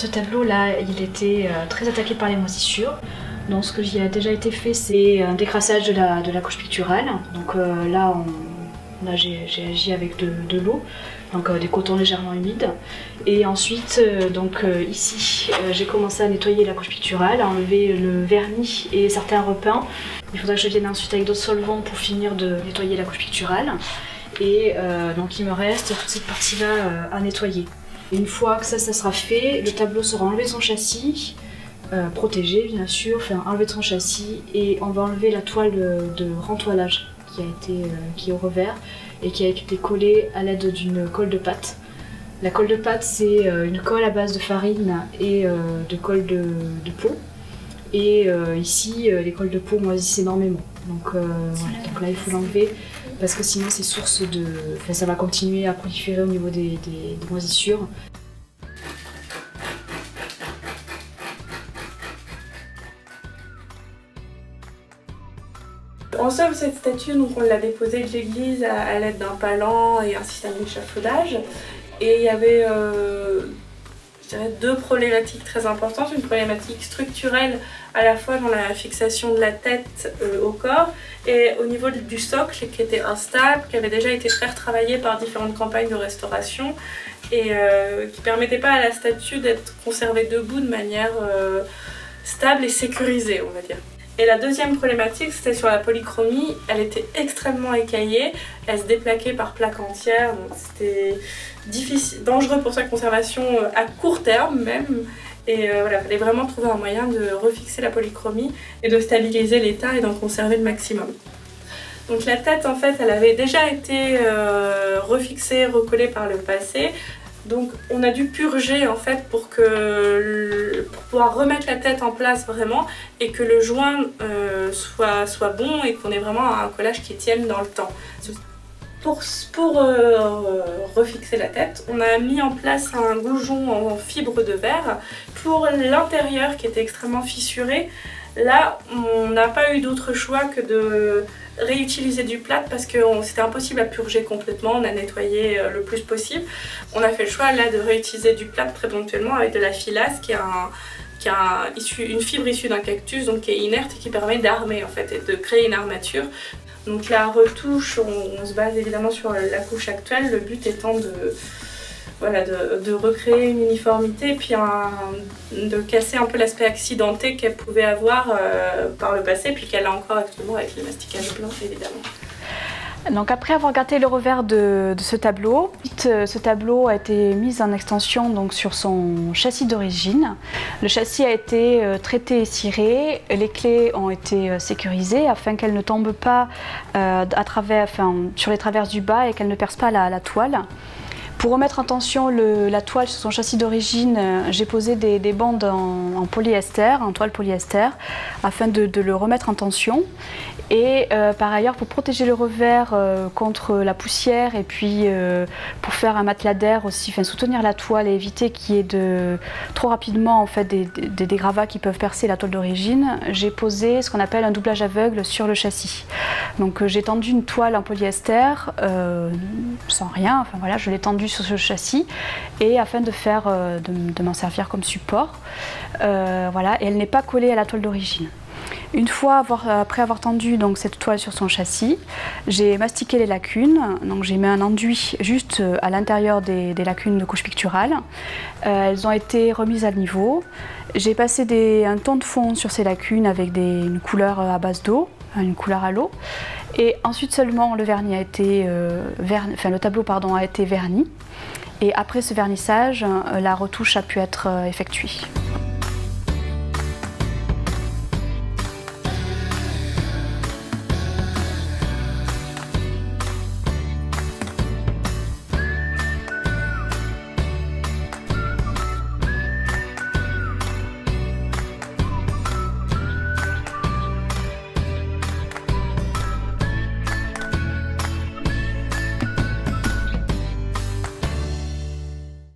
Ce tableau-là, il était très attaqué par les moisissures. Donc ce qui a déjà été fait, c'est un décrassage de la couche picturale. Donc là, j'ai agi avec de l'eau, donc des cotons légèrement humides. Et ensuite, ici, j'ai commencé à nettoyer la couche picturale, à enlever le vernis et certains repeints. Il faudra que je vienne ensuite avec d'autres solvants pour finir de nettoyer la couche picturale. Et donc il me reste toute cette partie-là à nettoyer. Une fois que ça sera fait, le tableau sera enlevé de son châssis, protégé bien sûr, enfin enlevé de son châssis, et on va enlever la toile de rentoilage qui est au revers et qui a été collée à l'aide d'une colle de pâte. La colle de pâte, c'est une colle à base de farine et de colle de peau. Et ici, les colles de peau moisissent énormément. Donc là, il faut l'enlever parce que sinon, c'est source de... Enfin, ça va continuer à proliférer au niveau des moisissures. En somme, cette statue, donc, on l'a déposée de l'église à l'aide d'un palan et un système d'échafaudage. Et il y avait je dirais, deux problématiques très importantes. Une problématique structurelle à la fois dans la fixation de la tête au corps et au niveau du socle qui était instable, qui avait déjà été très retravaillé par différentes campagnes de restauration et qui ne permettait pas à la statue d'être conservée debout de manière stable et sécurisée, on va dire. Et la deuxième problématique, c'était sur la polychromie. Elle était extrêmement écaillée, elle se déplaquait par plaques entières, donc c'était difficile, dangereux pour sa conservation à court terme même. Et voilà, il fallait vraiment trouver un moyen de refixer la polychromie et de stabiliser l'état et d'en conserver le maximum. Donc la tête, en fait, elle avait déjà été refixée, recollée par le passé. Donc on a dû purger en fait pour pouvoir remettre la tête en place vraiment et que le joint soit bon et qu'on ait vraiment un collage qui tienne dans le temps. Pour refixer la tête, on a mis en place un goujon en fibre de verre. Pour l'intérieur qui était extrêmement fissuré, là on n'a pas eu d'autre choix que de réutiliser du plâtre parce que c'était impossible à purger complètement, on a nettoyé le plus possible. On a fait le choix là de réutiliser du plâtre très ponctuellement avec de la filasse qui est une fibre issue d'un cactus, donc qui est inerte et qui permet d'armer en fait et de créer une armature. Donc la retouche, on se base évidemment sur la couche actuelle, le but étant de recréer une uniformité et puis de casser un peu l'aspect accidenté qu'elle pouvait avoir par le passé puis qu'elle a encore actuellement avec le masticage blanc évidemment. Donc après avoir gratté le revers de ce tableau a été mis en extension donc, sur son châssis d'origine. Le châssis a été traité et ciré, les clés ont été sécurisées afin qu'elles ne tombent pas sur les traverses du bas et qu'elles ne percent pas la toile. Pour remettre en tension la toile sur son châssis d'origine, j'ai posé des bandes en polyester, en toile polyester, afin de le remettre en tension. Et par ailleurs, pour protéger le revers contre la poussière et puis pour faire un matelas d'air aussi, enfin, soutenir la toile et éviter qu'il y ait trop rapidement en fait, des gravats qui peuvent percer la toile d'origine, j'ai posé ce qu'on appelle un doublage aveugle sur le châssis. Donc j'ai tendu une toile en polyester sans rien, enfin voilà, je l'ai tendue sur ce châssis et afin de m'en servir comme support. Voilà, et elle n'est pas collée à la toile d'origine. Une fois après avoir tendu donc, cette toile sur son châssis, j'ai mastiqué les lacunes, donc j'ai mis un enduit juste à l'intérieur des lacunes de couche picturale. Elles ont été remises à niveau. J'ai passé un ton de fond sur ces lacunes avec une couleur à base d'eau, une couleur à l'eau. Et ensuite seulement le tableau a été verni. Et après ce vernissage, la retouche a pu être effectuée.